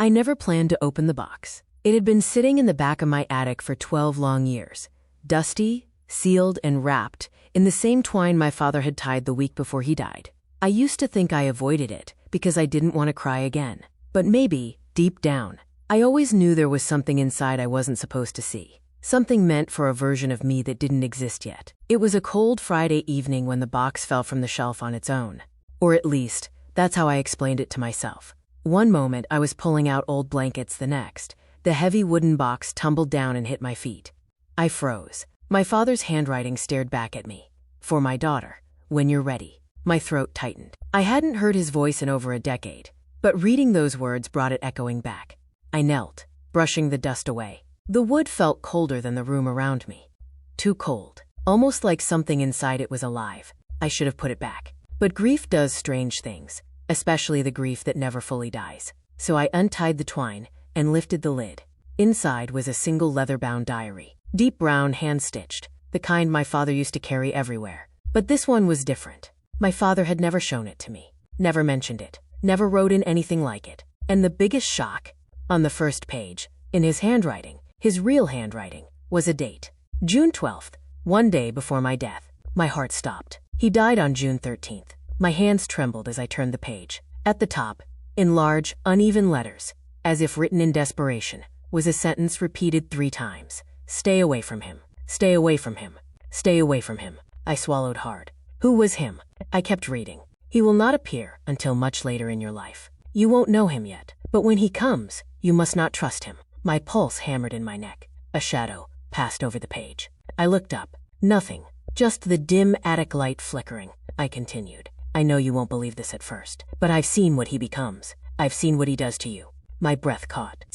I never planned to open the box. It had been sitting in the back of my attic for 12 long years, dusty, sealed, and wrapped in the same twine my father had tied the week before he died. I used to think I avoided it because I didn't want to cry again. But maybe, deep down, I always knew there was something inside I wasn't supposed to see. Something meant for a version of me that didn't exist yet. It was a cold Friday evening when the box fell from the shelf on its own. Or at least, that's how I explained it to myself. One moment I was pulling out old blankets, the next, the heavy wooden box tumbled down and hit my feet. I froze. My father's handwriting stared back at me. For my daughter, when you're ready. My throat tightened. I hadn't heard his voice in over a decade, but reading those words brought it echoing back. I knelt, brushing the dust away. The wood felt colder than the room around me. Too cold. Almost like something inside it was alive. I should have put it back. But grief does strange things, especially the grief that never fully dies. So I untied the twine and lifted the lid. Inside was a single leather-bound diary. Deep brown, hand-stitched, the kind my father used to carry everywhere. But this one was different. My father had never shown it to me, never mentioned it, never wrote in anything like it. And the biggest shock, on the first page, in his handwriting, his real handwriting, was a date. June 12th, one day before my death. My heart stopped. He died on June 13th. My hands trembled as I turned the page. At the top, in large, uneven letters, as if written in desperation, was a sentence repeated 3 times. Stay away from him. Stay away from him. Stay away from him. I swallowed hard. Who was him? I kept reading. He will not appear until much later in your life. You won't know him yet, but when he comes, you must not trust him. My pulse hammered in my neck. A shadow passed over the page. I looked up. Nothing. Just the dim attic light flickering. I continued. I know you won't believe this at first, but I've seen what he becomes. I've seen what he does to you. My breath caught.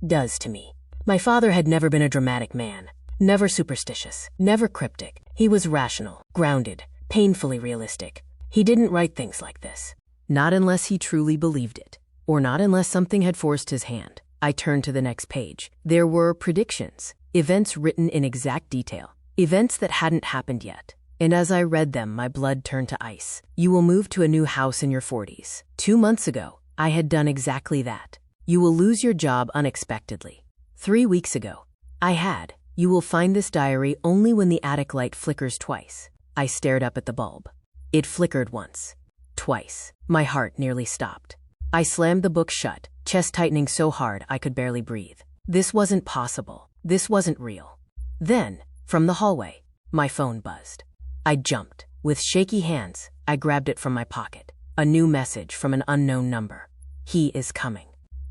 Does to me. My father had never been a dramatic man. Never superstitious. Never cryptic. He was rational, grounded, painfully realistic. He didn't write things like this. Not unless he truly believed it. Or not unless something had forced his hand. I turned to the next page. There were predictions. Events written in exact detail. Events that hadn't happened yet. And as I read them, my blood turned to ice. You will move to a new house in your 40s. 2 months ago, I had done exactly that. You will lose your job unexpectedly. 3 weeks ago, I had. You will find this diary only when the attic light flickers twice. I stared up at the bulb. It flickered once. Twice. My heart nearly stopped. I slammed the book shut, chest tightening so hard I could barely breathe. This wasn't possible. This wasn't real. Then, from the hallway, my phone buzzed. I jumped. With shaky hands, I grabbed it from my pocket. A new message from an unknown number. He is coming.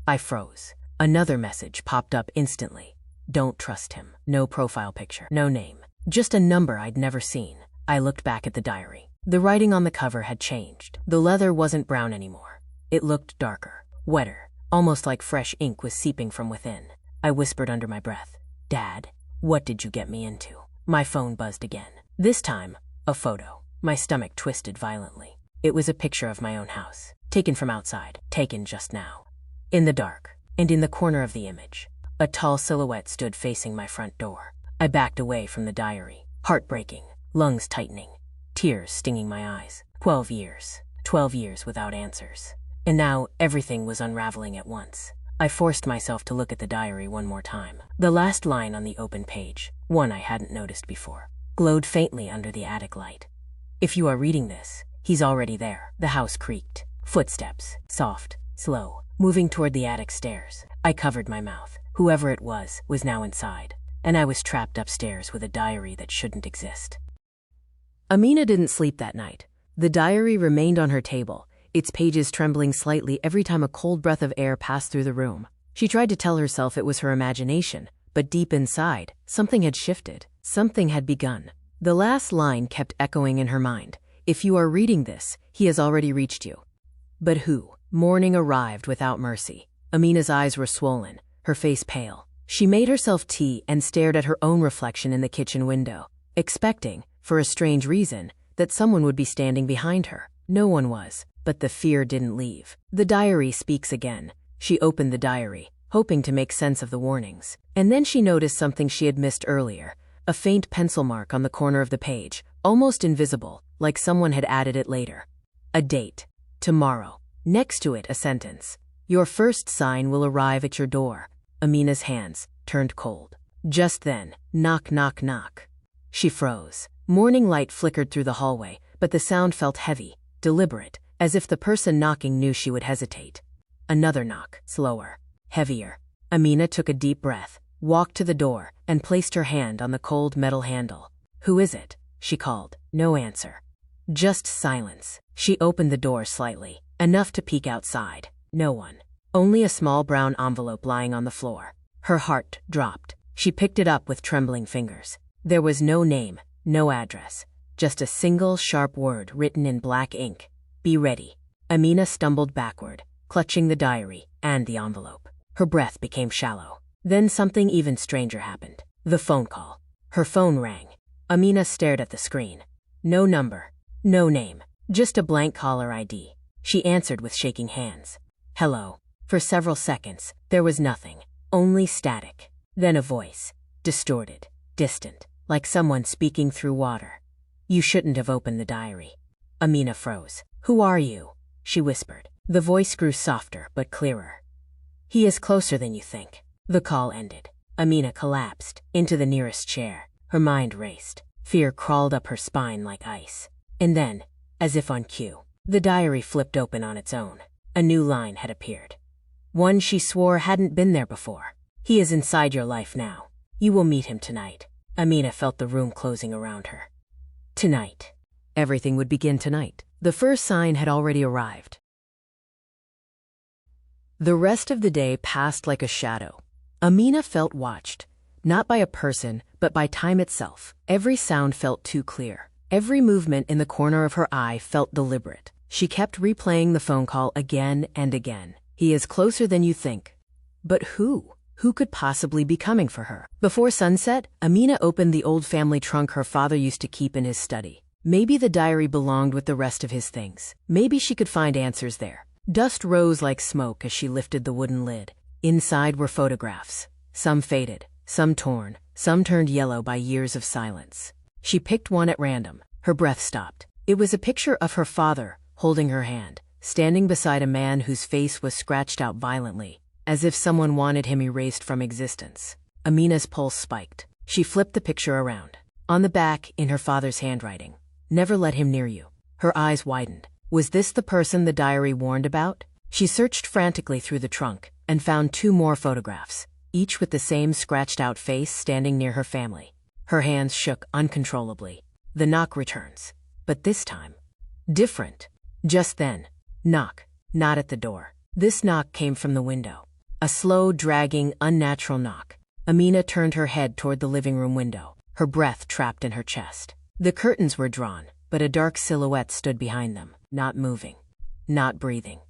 I froze. Another message popped up instantly. Don't trust him. No profile picture. No name. Just a number I'd never seen. I looked back at the diary. The writing on the cover had changed. The leather wasn't brown anymore. It looked darker, wetter, almost like fresh ink was seeping from within. I whispered under my breath, Dad, what did you get me into? My phone buzzed again. This time, a photo. My stomach twisted violently. It was a picture of my own house, taken from outside, taken just now. In the dark, and in the corner of the image, a tall silhouette stood facing my front door. I backed away from the diary, heart breaking, lungs tightening, tears stinging my eyes. 12 years. 12 years without answers. And now everything was unraveling at once. I forced myself to look at the diary one more time. The last line on the open page, one I hadn't noticed before, glowed faintly under the attic light. If you are reading this, he's already there. The house creaked. Footsteps, soft, slow, moving toward the attic stairs. I covered my mouth. Whoever it was now inside, and I was trapped upstairs with a diary that shouldn't exist. Amina didn't sleep that night. The diary remained on her table, its pages trembling slightly every time a cold breath of air passed through the room. She tried to tell herself it was her imagination, but deep inside, something had shifted. Something had begun. The last line kept echoing in her mind. If you are reading this, he has already reached you. But who? Morning arrived without mercy. Amina's eyes were swollen, her face pale. She made herself tea and stared at her own reflection in the kitchen window, expecting, for a strange reason, that someone would be standing behind her. No one was, but the fear didn't leave. The diary speaks again. She opened the diary, hoping to make sense of the warnings. And then she noticed something she had missed earlier, a faint pencil mark on the corner of the page, almost invisible, like someone had added it later. A date. Tomorrow. Next to it, a sentence. Your first sign will arrive at your door. Amina's hands turned cold. Just then, knock, knock, knock. She froze. Morning light flickered through the hallway, but the sound felt heavy, deliberate, as if the person knocking knew she would hesitate. Another knock, slower, heavier. Amina took a deep breath, walked to the door, and placed her hand on the cold metal handle. "Who is it?" she called. No answer. Just silence. She opened the door slightly, enough to peek outside. No one. Only a small brown envelope lying on the floor. Her heart dropped. She picked it up with trembling fingers. There was no name, no address, just a single sharp word written in black ink. "Be ready." Amina stumbled backward, clutching the diary and the envelope. Her breath became shallow. Then something even stranger happened. The phone call. Her phone rang. Amina stared at the screen. No number, no name, just a blank caller ID. She answered with shaking hands. "Hello." For several seconds, there was nothing, only static. Then a voice, distorted, distant, like someone speaking through water. "You shouldn't have opened the diary." Amina froze. "Who are you?" she whispered. The voice grew softer but clearer. "He is closer than you think." The call ended. Amina collapsed into the nearest chair. Her mind raced. Fear crawled up her spine like ice. And then, as if on cue, the diary flipped open on its own. A new line had appeared. One she swore hadn't been there before. "He is inside your life now. You will meet him tonight." Amina felt the room closing around her. Tonight. Everything would begin tonight. The first sign had already arrived. The rest of the day passed like a shadow. Amina felt watched, not by a person, but by time itself. Every sound felt too clear. Every movement in the corner of her eye felt deliberate. She kept replaying the phone call again and again. "He is closer than you think." But who? Who could possibly be coming for her? Before sunset, Amina opened the old family trunk her father used to keep in his study. Maybe the diary belonged with the rest of his things. Maybe she could find answers there. Dust rose like smoke as she lifted the wooden lid. Inside were photographs. Some faded, some torn, some turned yellow by years of silence. She picked one at random. Her breath stopped. It was a picture of her father, holding her hand, standing beside a man whose face was scratched out violently, as if someone wanted him erased from existence. Amina's pulse spiked. She flipped the picture around. On the back, in her father's handwriting, "Never let him near you." Her eyes widened. Was this the person the diary warned about? She searched frantically through the trunk and found 2 more photographs, each with the same scratched-out face standing near her family. Her hands shook uncontrollably. The knock returns. But this time, different. Just then, knock, not at the door. This knock came from the window. A slow, dragging, unnatural knock. Amina turned her head toward the living room window, her breath trapped in her chest. The curtains were drawn, but a dark silhouette stood behind them, not moving, not breathing,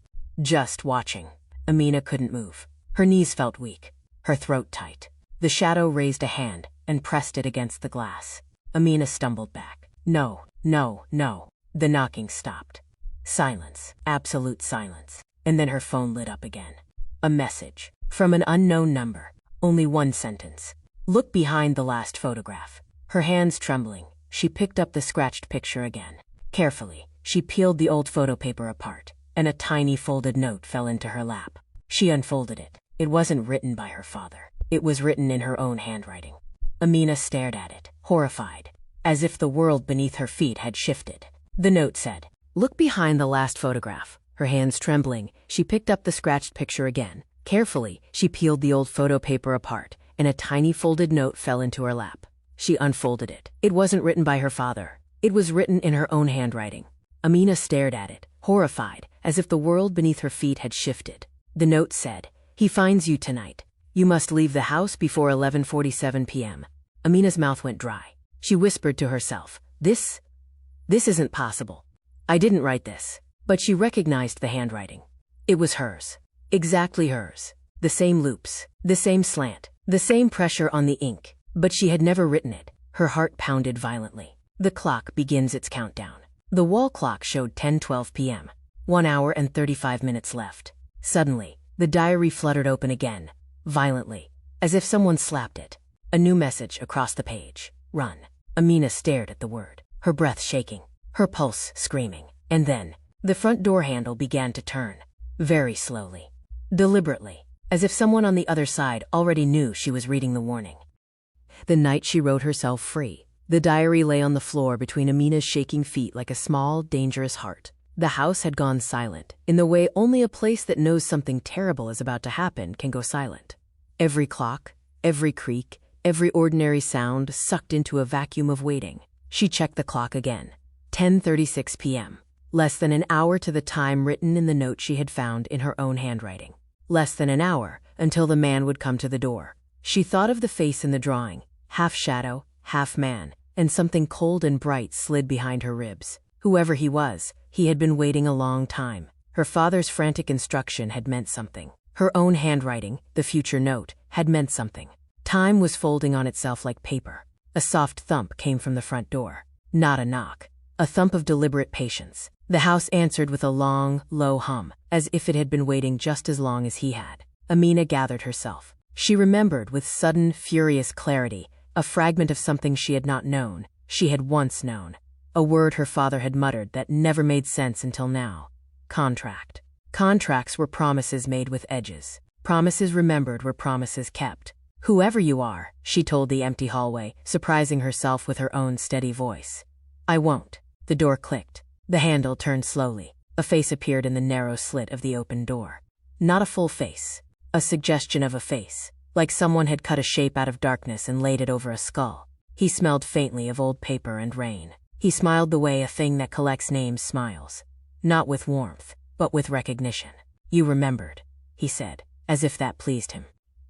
just watching. Amina couldn't move. Her knees felt weak, her throat tight. The shadow raised a hand and pressed it against the glass. Amina stumbled back. No, no, no. The knocking stopped. Silence, absolute silence. And then her phone lit up again. A message from an unknown number. Only one sentence. "Look behind the last photograph." Her hands trembling, she picked up the scratched picture again. Carefully, she peeled the old photo paper apart, and a tiny folded note fell into her lap. She unfolded it. It wasn't written by her father. It was written in her own handwriting. Amina stared at it, horrified, as if the world beneath her feet had shifted. The note said, "Look behind the last photograph." Her hands trembling, she picked up the scratched picture again. Carefully, she peeled the old photo paper apart, and a tiny folded note fell into her lap. She unfolded it. It wasn't written by her father. It was written in her own handwriting. Amina stared at it, horrified, as if the world beneath her feet had shifted. The note said, "He finds you tonight. You must leave the house before 11:47 p.m. Amina's mouth went dry. She whispered to herself, This isn't possible. I didn't write this." But she recognized the handwriting. It was hers. Exactly hers. The same loops, the same slant, the same pressure on the ink. But she had never written it. Her heart pounded violently. The clock begins its countdown. The wall clock showed 10:12 p.m. 1 hour and 35 minutes left. Suddenly, the diary fluttered open again, violently, as if someone slapped it. A new message across the page. "Run." Amina stared at the word, her breath shaking, her pulse screaming. And then, the front door handle began to turn, very slowly. deliberately, as if someone on the other side already knew she was reading the warning. The night she wrote herself free, the diary lay on the floor between Amina's shaking feet like a small, dangerous heart. The house had gone silent, in the way only a place that knows something terrible is about to happen can go silent. Every clock, every creak, every ordinary sound sucked into a vacuum of waiting. She checked the clock again. 10:36 p.m. Less than an hour to the time written in the note she had found in her own handwriting. Less than an hour until the man would come to the door. She thought of the face in the drawing, half shadow, half man, and something cold and bright slid behind her ribs. Whoever he was, he had been waiting a long time. Her father's frantic instruction had meant something. Her own handwriting, the future note, had meant something. Time was folding on itself like paper. A soft thump came from the front door. Not a knock. A thump of deliberate patience. The house answered with a long, low hum, as if it had been waiting just as long as he had. Amina gathered herself. She remembered with sudden, furious clarity a fragment of something she had not known, she had once known. A word her father had muttered that never made sense until now. Contract. Contracts were promises made with edges. Promises remembered were promises kept. Whoever you are, she told the empty hallway, surprising herself with her own steady voice. I won't. The door clicked. The handle turned slowly. A face appeared in the narrow slit of the open door. Not a full face. A suggestion of a face, like someone had cut a shape out of darkness and laid it over a skull. He smelled faintly of old paper and rain. He smiled the way a thing that collects names smiles. Not with warmth, but with recognition. You remembered, he said, as if that pleased him.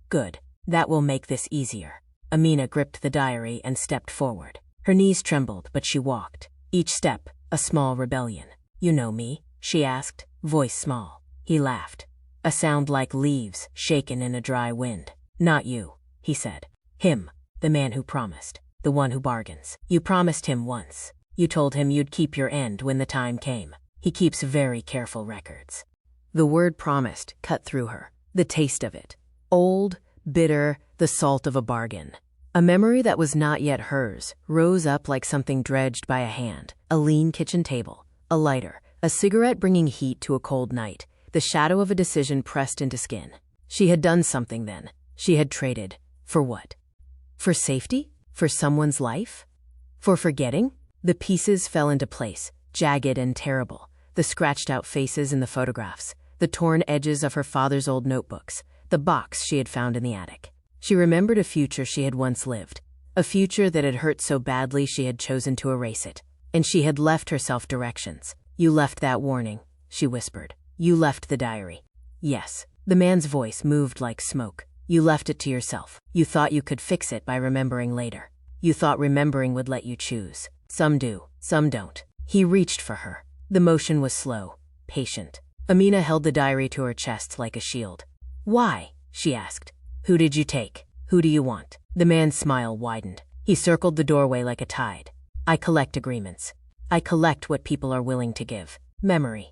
Good. That will make this easier. Amina gripped the diary and stepped forward. Her knees trembled, but she walked. Each step, a small rebellion. You know me? She asked, voice small. He laughed. A sound like leaves shaken in a dry wind. Not you, he said. Him, the man who promised, the one who bargains. You promised him once. You told him you'd keep your end when the time came. He keeps very careful records. The word promised cut through her. The taste of it. Old, bitter, the salt of a bargain. A memory that was not yet hers rose up like something dredged by a hand. A lean kitchen table, a lighter, a cigarette bringing heat to a cold night, the shadow of a decision pressed into skin. She had done something then. She had traded. For what? For safety? For someone's life? For forgetting? The pieces fell into place, jagged and terrible. The scratched-out faces in the photographs, the torn edges of her father's old notebooks, the box she had found in the attic. She remembered a future she had once lived, a future that had hurt so badly she had chosen to erase it. And she had left herself directions. You left that warning, she whispered. You left the diary. Yes. The man's voice moved like smoke. You left it to yourself. You thought you could fix it by remembering later. You thought remembering would let you choose. Some do, some don't. He reached for her. The motion was slow, patient. Amina held the diary to her chest like a shield. Why? She asked. Who did you take? Who do you want? The man's smile widened. He circled the doorway like a tide. I collect agreements. I collect what people are willing to give. Memory.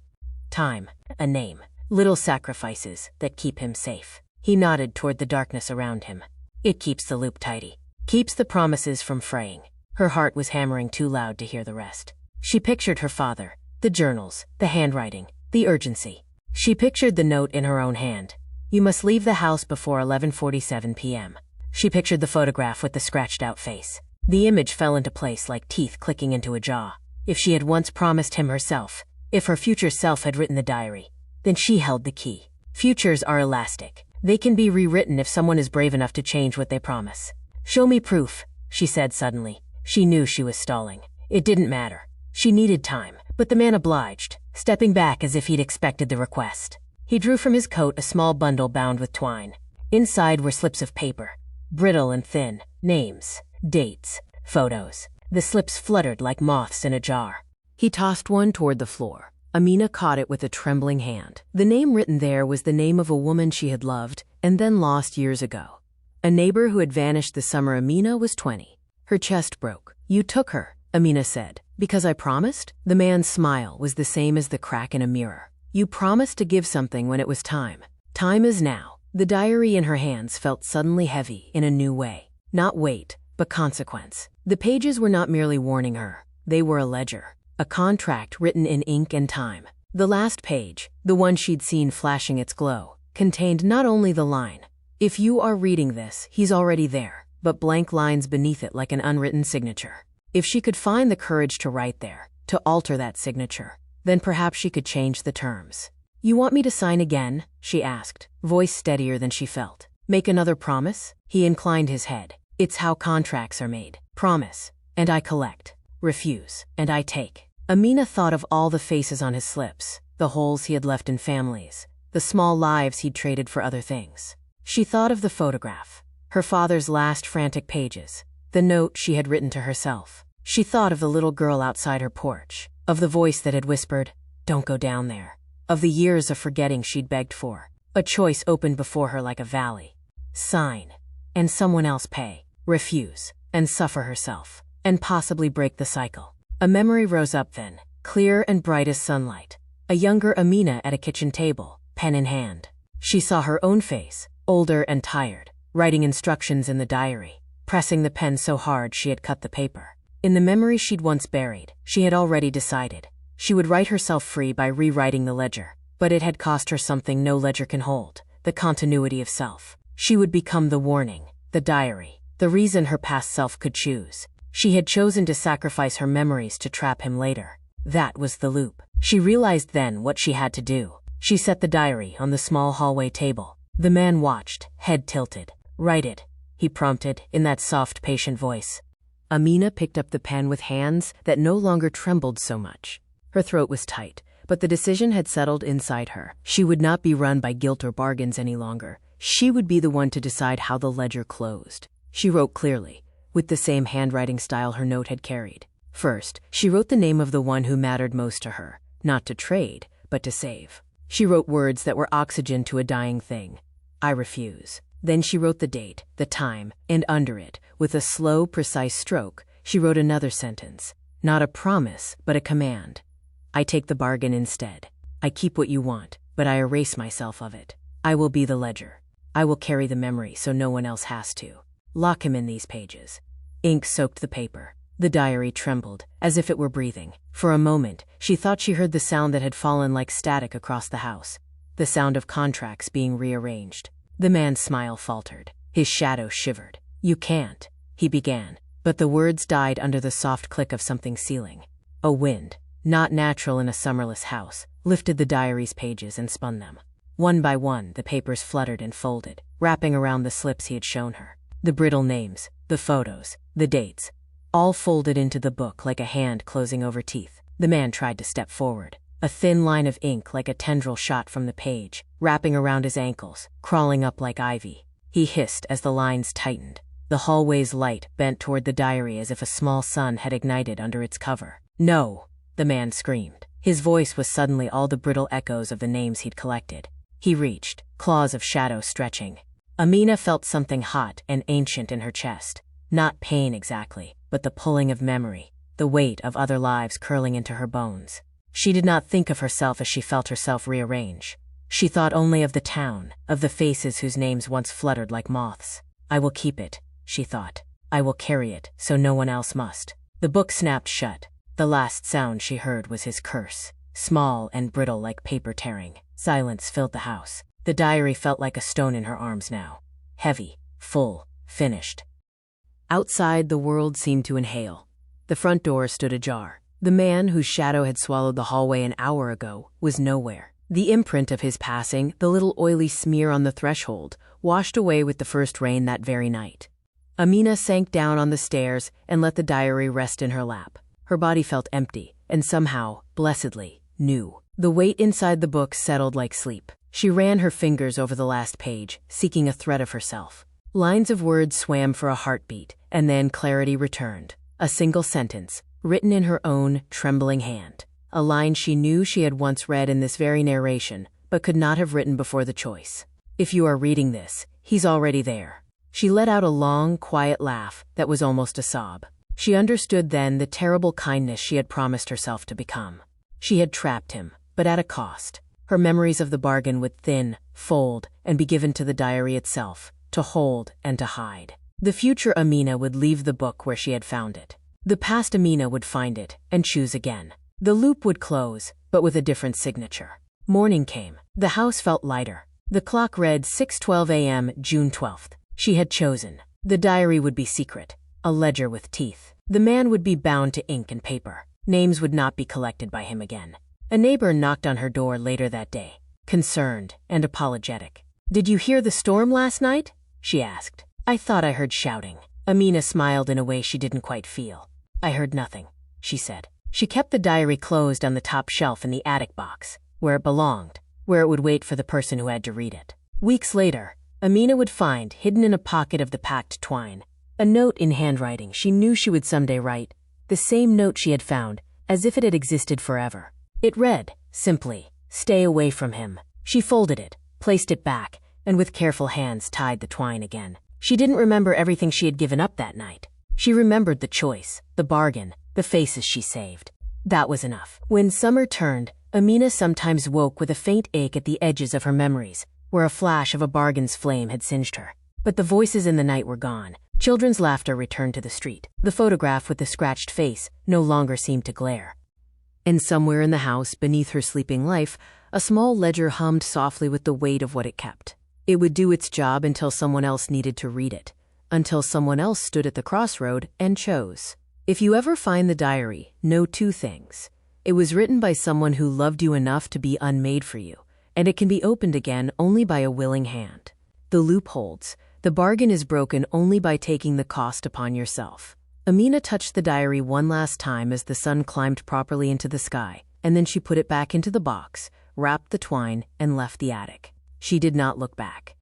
Time. A name. Little sacrifices that keep him safe. He nodded toward the darkness around him. It keeps the loop tidy. Keeps the promises from fraying. Her heart was hammering too loud to hear the rest. She pictured her father, the journals, the handwriting, the urgency. She pictured the note in her own hand. You must leave the house before 11:47 p.m. She pictured the photograph with the scratched-out face. The image fell into place like teeth clicking into a jaw. If she had once promised him herself, if her future self had written the diary, then she held the key. Futures are elastic. They can be rewritten if someone is brave enough to change what they promise. Show me proof, she said suddenly. She knew she was stalling. It didn't matter. She needed time, but the man obliged, stepping back as if he'd expected the request. He drew from his coat a small bundle bound with twine. Inside were slips of paper, brittle and thin, names, dates, photos. The slips fluttered like moths in a jar. He tossed one toward the floor. Amina caught it with a trembling hand. The name written there was the name of a woman she had loved and then lost years ago. A neighbor who had vanished the summer Amina was 20. Her chest broke. You took her, Amina said. Because I promised? The man's smile was the same as the crack in a mirror. You promised to give something when it was time. Time is now. The diary in her hands felt suddenly heavy in a new way. Not weight, but consequence. The pages were not merely warning her. They were a ledger. A contract written in ink and time. The last page, the one she'd seen flashing its glow, contained not only the line, "If you are reading this, he's already there," but blank lines beneath it like an unwritten signature. If she could find the courage to write there, to alter that signature, then perhaps she could change the terms. "You want me to sign again?" she asked, voice steadier than she felt. "Make another promise?" He inclined his head. "It's how contracts are made. Promise, and I collect. Refuse, and I take." Amina thought of all the faces on his slips, the holes he had left in families, the small lives he'd traded for other things. She thought of the photograph, her father's last frantic pages, the note she had written to herself. She thought of the little girl outside her porch, of the voice that had whispered, "Don't go down there," of the years of forgetting she'd begged for. A choice opened before her like a valley. Sign, and someone else pay. Refuse, and suffer herself, and possibly break the cycle. A memory rose up then, clear and bright as sunlight. A younger Amina at a kitchen table, pen in hand. She saw her own face, older and tired, writing instructions in the diary, pressing the pen so hard she had cut the paper. In the memory she'd once buried, she had already decided. She would write herself free by rewriting the ledger, but it had cost her something no ledger can hold, the continuity of self. She would become the warning, the diary, the reason her past self could choose. She had chosen to sacrifice her memories to trap him later. That was the loop. She realized then what she had to do. She set the diary on the small hallway table. The man watched, head tilted. "Write it," he prompted in that soft, patient voice. Amina picked up the pen with hands that no longer trembled so much. Her throat was tight, but the decision had settled inside her. She would not be run by guilt or bargains any longer. She would be the one to decide how the ledger closed. She wrote clearly, with the same handwriting style her note had carried. First, she wrote the name of the one who mattered most to her, not to trade, but to save. She wrote words that were oxygen to a dying thing. "I refuse." Then she wrote the date, the time, and under it, with a slow, precise stroke, she wrote another sentence. Not a promise, but a command. "I take the bargain instead. I keep what you want, but I erase myself of it. I will be the ledger. I will carry the memory so no one else has to. Lock him in these pages." Ink soaked the paper. The diary trembled, as if it were breathing. For a moment, she thought she heard the sound that had fallen like static across the house, the sound of contracts being rearranged. The man's smile faltered. His shadow shivered. "You can't," he began, but the words died under the soft click of something sealing. A wind, not natural in a summerless house, lifted the diary's pages and spun them. One by one, the papers fluttered and folded, wrapping around the slips he had shown her. The brittle names, the photos, the dates, all folded into the book like a hand closing over teeth. The man tried to step forward. A thin line of ink like a tendril shot from the page, wrapping around his ankles, crawling up like ivy. He hissed as the lines tightened. The hallway's light bent toward the diary as if a small sun had ignited under its cover. "No!" the man screamed. His voice was suddenly all the brittle echoes of the names he'd collected. He reached, claws of shadow stretching. Amina felt something hot and ancient in her chest. Not pain exactly, but the pulling of memory, the weight of other lives curling into her bones. She did not think of herself as she felt herself rearrange. She thought only of the town, of the faces whose names once fluttered like moths. "I will keep it," she thought. "I will carry it, so no one else must." The book snapped shut. The last sound she heard was his curse, small and brittle like paper tearing. Silence filled the house. The diary felt like a stone in her arms now. Heavy, full, finished. Outside, the world seemed to inhale. The front door stood ajar. The man whose shadow had swallowed the hallway an hour ago was nowhere. The imprint of his passing, the little oily smear on the threshold, washed away with the first rain that very night. Amina sank down on the stairs and let the diary rest in her lap. Her body felt empty, and somehow, blessedly, new. The weight inside the book settled like sleep. She ran her fingers over the last page, seeking a thread of herself. Lines of words swam for a heartbeat, and then clarity returned. A single sentence, written in her own, trembling hand. A line she knew she had once read in this very narration, but could not have written before the choice. "If you are reading this, he's already there." She let out a long, quiet laugh that was almost a sob. She understood then the terrible kindness she had promised herself to become. She had trapped him, but at a cost. Her memories of the bargain would thin, fold, and be given to the diary itself, to hold and to hide. The future Amina would leave the book where she had found it. The past Amina would find it and choose again. The loop would close, but with a different signature. Morning came. The house felt lighter. The clock read 6:12 a.m., June 12th. She had chosen. The diary would be secret, a ledger with teeth. The man would be bound to ink and paper. Names would not be collected by him again. A neighbor knocked on her door later that day, concerned and apologetic. "Did you hear the storm last night?" she asked. "I thought I heard shouting." Amina smiled in a way she didn't quite feel. "I heard nothing," she said. She kept the diary closed on the top shelf in the attic box, where it belonged, where it would wait for the person who had to read it. Weeks later, Amina would find, hidden in a pocket of the packed twine, a note in handwriting she knew she would someday write, the same note she had found, as if it had existed forever. It read, simply, "Stay away from him." She folded it, placed it back, and with careful hands tied the twine again. She didn't remember everything she had given up that night. She remembered the choice, the bargain, the faces she saved. That was enough. When summer turned, Amina sometimes woke with a faint ache at the edges of her memories, where a flash of a bargain's flame had singed her. But the voices in the night were gone. Children's laughter returned to the street. The photograph with the scratched face no longer seemed to glare. And somewhere in the house, beneath her sleeping life, a small ledger hummed softly with the weight of what it kept. It would do its job until someone else needed to read it, until someone else stood at the crossroad and chose. If you ever find the diary, know two things. It was written by someone who loved you enough to be unmade for you, and it can be opened again only by a willing hand. The loop holds. The bargain is broken only by taking the cost upon yourself. Amina touched the diary one last time as the sun climbed properly into the sky, and then she put it back into the box, wrapped the twine, and left the attic. She did not look back.